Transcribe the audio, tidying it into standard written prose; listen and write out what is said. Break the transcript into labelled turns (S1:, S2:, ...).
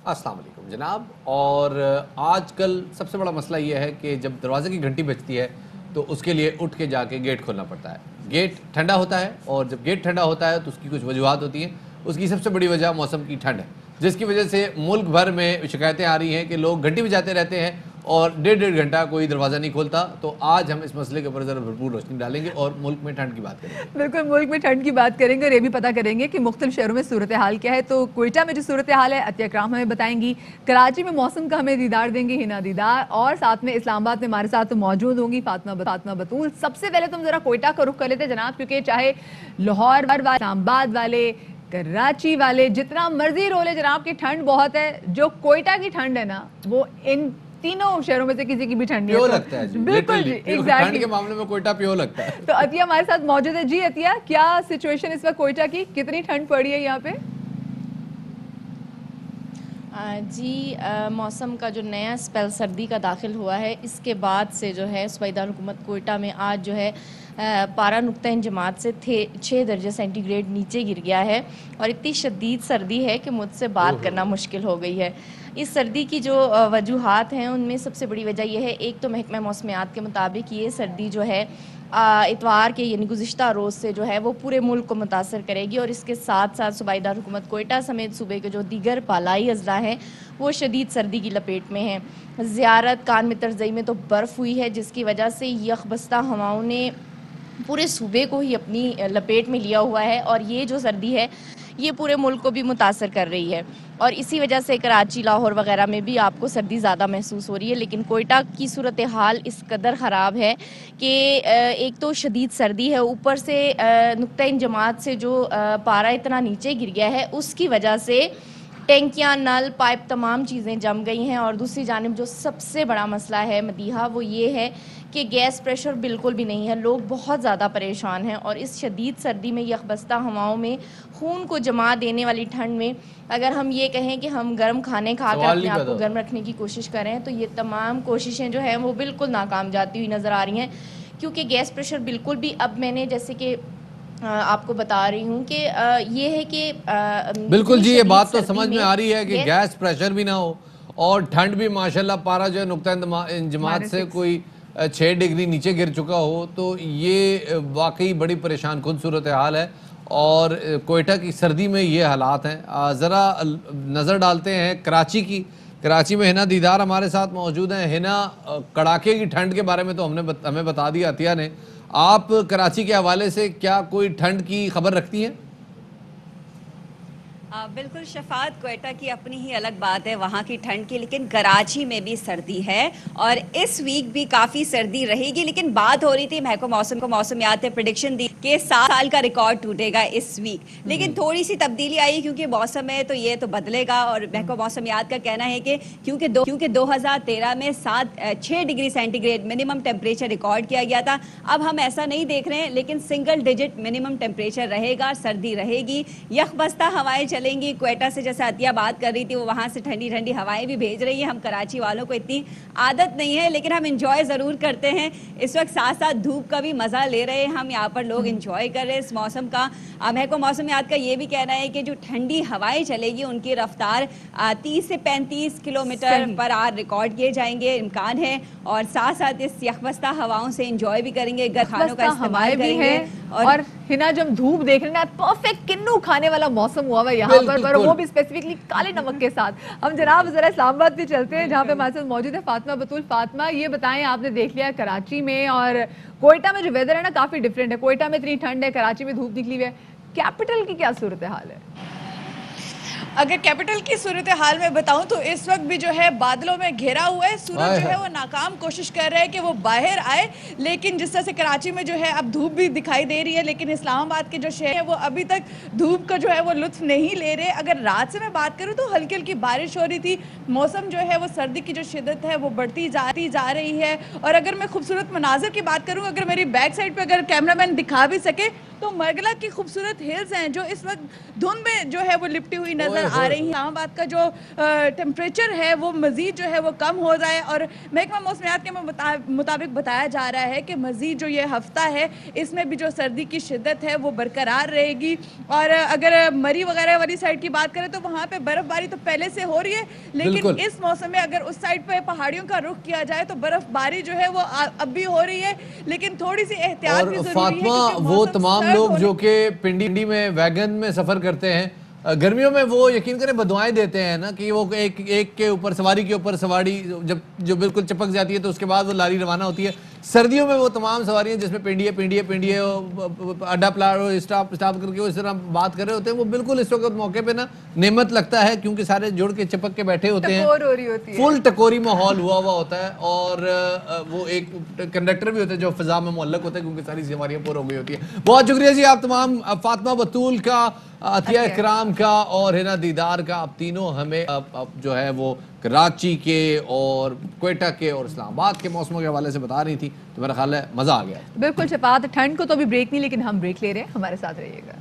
S1: अस्सलाम वालेकुम जनाब। और आजकल सबसे बड़ा मसला ये है कि जब दरवाजे की घंटी बजती है तो उसके लिए उठ के जाके गेट खोलना पड़ता है। गेट ठंडा होता है और जब गेट ठंडा होता है तो उसकी कुछ वजूहत होती हैं। उसकी सबसे बड़ी वजह मौसम की ठंड है, जिसकी वजह से मुल्क भर में शिकायतें आ रही हैं कि लोग घंटी बजाते रहते हैं और डेढ़ डेढ़ घंटा कोई दरवाज़ा नहीं खोलता। तो आज हम इस मसले के ऊपर ज़रा भरपूर रोशनी डालेंगे और मुल्क में ठंड की बात करेंगे।
S2: बिल्कुल, मुल्क में ठंड की बात करेंगे और ये भी पता करेंगे कि मुख्तलिफ शहरों में सूरत हाल क्या है। तो कोयटा में जो सूरत हाल है अतिया कराम हमें बताएंगी, कराची में मौसम का हमें दीदार देंगे हिना दीदार, और साथ में इस्लामाबाद में हमारे साथ मौजूद होंगी फातिमा बतूल। सबसे पहले तुम जरा कोयटा का रुख कर लेते जनाब, क्योंकि चाहे लाहौर वाले, इस्लामाबाद वाले, कराची वाले जितना मर्जी रोले जनाब की ठंड बहुत है, जो कोयटा की ठंड है ना वो इन तीनों शहरों में से किसी की भी ठंड नहीं
S1: प्योर लगता है जी,
S2: बिल्कुल जी,
S1: ठंड के मामले में कोयटा प्योर लगता है।
S2: तो अतिया हमारे साथ मौजूद है। जी अतिया, क्या सिचुएशन इस वक्त कोयटा की, कितनी ठंड पड़ी है यहाँ पे?
S3: जी, मौसम का जो नया स्पेल सर्दी का दाखिल हुआ है, इसके बाद से जो है सूबादार हुकूमत कोयटा में आज जो है पारा नुक्ता इंजमात से 6 दर्जे सेंटीग्रेड नीचे गिर गया है और इतनी शदीद सर्दी है कि मुझसे बात करना मुश्किल हो गई है। इस सर्दी की जो वजूहात हैं उनमें सबसे बड़ी वजह यह है, एक तो महकमा मौसमियात के मुताबिक ये सर्दी जो है इतवार के यानी गुज़िश्ता रोज़ से जो है वो पूरे मुल्क को मुतासर करेगी और इसके साथ साथ सूबादार हुकूमत कोयटा समेत सूबे के जो दीगर पालाई अजला हैं वो शदीद सर्दी की लपेट में हैं। ज़ियारत कान में तरजई में तो बर्फ़ हुई है, जिसकी वजह से यखबस्ता हवाओं ने पूरे सूबे को ही अपनी लपेट में लिया हुआ है और ये जो सर्दी है ये पूरे मुल्क को भी मुतासर कर रही है और इसी वजह से कराची, लाहौर वगैरह में भी आपको सर्दी ज़्यादा महसूस हो रही है। लेकिन कोयटा की सूरत हाल इस कदर ख़राब है कि एक तो शदीद सर्दी है, ऊपर से नुक्ता इंजमात से जो पारा इतना नीचे गिर गया है उसकी वजह से टैंकियाँ, नल, पाइप, तमाम चीज़ें जम गई हैं। और दूसरी जानिब जो सबसे बड़ा मसला है मदीहा, वो ये है कि गैस प्रेशर बिल्कुल भी नहीं है। लोग बहुत ज़्यादा परेशान हैं और इस शदीद सर्दी में, यखबस्ता हवाओं में, खून को जमा देने वाली ठंड में अगर हम ये कहें कि हम गर्म खाने खाकर अपने आप को गर्म रखने की कोशिश करें तो ये तमाम कोशिशें जो हैं वो बिल्कुल नाकाम जाती हुई नज़र आ रही हैं, क्योंकि गैस प्रेशर बिल्कुल भी, अब मैंने जैसे कि आपको बता रही हूँ कि ये है कि
S1: बिल्कुल जी, ये बात तो समझ में आ रही है कि गैस प्रेशर भी ना हो और ठंड भी माशाल्लाह पारा जो है नुक्ता इंजमात से कोई 6 डिग्री नीचे गिर चुका हो, तो ये वाकई बड़ी परेशान कुन सूरत हाल है और कोयटा की सर्दी में ये हालात हैं। ज़रा नज़र डालते हैं कराची की। कराची में हिना दीदार हमारे साथ मौजूद हैं। हिना, कड़ाके की ठंड के बारे में तो हमें बता दिया अतिया ने। आप कराची के हवाले से क्या कोई ठंड की खबर रखती हैं?
S4: बिल्कुल शफात, कोयटा की अपनी ही अलग बात है वहाँ की ठंड की, लेकिन कराची में भी सर्दी है और इस वीक भी काफ़ी सर्दी रहेगी। लेकिन बात हो रही थी, महकमा मौसमियात ने प्रेडिक्शन दी कि 7 साल का रिकॉर्ड टूटेगा इस वीक, लेकिन थोड़ी सी तब्दीली आई क्योंकि मौसम है तो ये तो बदलेगा। और महकमा मौसमियात का कहना है कि क्योंकि 2013 में 6 degree centigrade minimum temperature record किया गया था, अब हम ऐसा नहीं देख रहे हैं, लेकिन सिंगल डिजिट मिनिमम टेम्परेचर रहेगा, सर्दी रहेगी, यखबस्ता हवाएं चलेंगी। कोयटा से जैसे अतिया बात कर रही थी, वो वहाँ से ठंडी ठंडी हवाएं भी भेज रही है। हम कराची वालों को इतनी आदत नहीं है, लेकिन हम इंजॉय ज़रूर करते हैं। इस वक्त साथ साथ धूप का भी मज़ा ले रहे हैं हम, यहाँ पर लोग इंजॉय कर रहे हैं इस मौसम का। महकमा मौसमियात का ये भी कहना है कि जो ठंडी हवाएं चलेगी उनकी रफ्तार 30 से 35 किलोमीटर पर आवर रिकॉर्ड किए जाएंगे, इम्कान है। और साथ साथ इस यखबस्ता हवाओं से इंजॉय भी करेंगे, खानों का इस्तेमाल करेंगे।
S2: और हिना, जब धूप देख रहे हैं, परफेक्ट किन्नू खाने वाला मौसम हुआ है यहाँ पर, वो भी स्पेसिफिकली काले नमक के साथ। हम जनाब जरा इस्लामाबाद पे चलते हैं, जहाँ पे हमारे साथ मौजूद है फातिमा बतूल। फातिमा, ये बताएं, आपने देख लिया कराची में और कोयटा में जो वेदर है ना काफी डिफरेंट है। कोयटा में इतनी ठंड है, कराची में धूप निकली हुई है, कैपिटल की क्या सूरत हाल है?
S5: अगर कैपिटल की सूरत हाल में बताऊं तो इस वक्त भी जो है बादलों में घेरा हुआ है। सूरज जो है वो नाकाम कोशिश कर रहा है कि वो बाहर आए, लेकिन जिस तरह से कराची में जो है अब धूप भी दिखाई दे रही है, लेकिन इस्लामाबाद के जो शहर है वो अभी तक धूप का जो है वो लुत्फ नहीं ले रहे। अगर रात से मैं बात करूं तो हल्की हल्की बारिश हो रही थी, मौसम जो है वो सर्दी की जो शिद्दत है वो बढ़ती जा रही है। और अगर मैं खूबसूरत मनाजर की बात करूँ, अगर मेरी बैक साइड पर अगर कैमरामैन दिखा भी सके तो मरगला की खूबसूरत हिल्स हैं जो इस वक्त धुंध में जो है वो लिपटी हुई नजर आ रही हैं। इस्लामाबाद का जो टेम्परेचर है वो मजीद जो है वो कम हो जाए, और महकमा मौसमियात के मुताबिक बताया जा रहा है कि मजीद जो ये हफ्ता है इसमें भी जो सर्दी की शिद्दत है वो बरकरार रहेगी। और अगर मरी वगैरह वाली साइड की बात करें तो वहाँ पे बर्फबारी तो पहले से हो रही है, लेकिन इस मौसम में अगर उस साइड पे पहाड़ियों का रुख किया जाए तो बर्फबारी जो है वो अब भी हो रही है, लेकिन थोड़ी सी एहतियात भी जरूरी है।
S1: फातिमा, वो तमाम लोग जो कि पिंडी में वैगन में सफर करते हैं गर्मियों में, वो यकीन करें बदुआएं देते हैं ना कि वो एक के ऊपर सवारी के ऊपर सवारी जब जो बिल्कुल चिपक जाती है तो उसके बाद वो लारी रवाना होती है। सर्दियों में वो तमाम सवारियां जिसमें पिंडिये अड्डा प्लाट स्टॉप करके वो इस तरह बात कर रहे होते हैं, वो बिल्कुल इस वक्त मौके पे ना नेमत लगता है, क्योंकि सारे जुड़ के चिपक के बैठे होते हैं, फुल टकोरी माहौल हुआ होता है। और वो एक कंडक्टर भी होते हैं जो फिजा में मुअल्लक होते हैं, क्योंकि सारी सवारियां पूरी हो गई होती है। बहुत शुक्रिया जी आप तमाम, फातिमा बतूल का, अतिया इकराम का और हिना दीदार का। आप तीनों हमें अब जो है वो कराची के और क्वेटा के और इस्लामाबाद के मौसमों के हवाले से बता रही थी, तो मेरा ख्याल है मजा आ गया।
S2: बिल्कुल शफात, ठंड को तो अभी ब्रेक नहीं, लेकिन हम ब्रेक ले रहे हैं, हमारे साथ रहिएगा।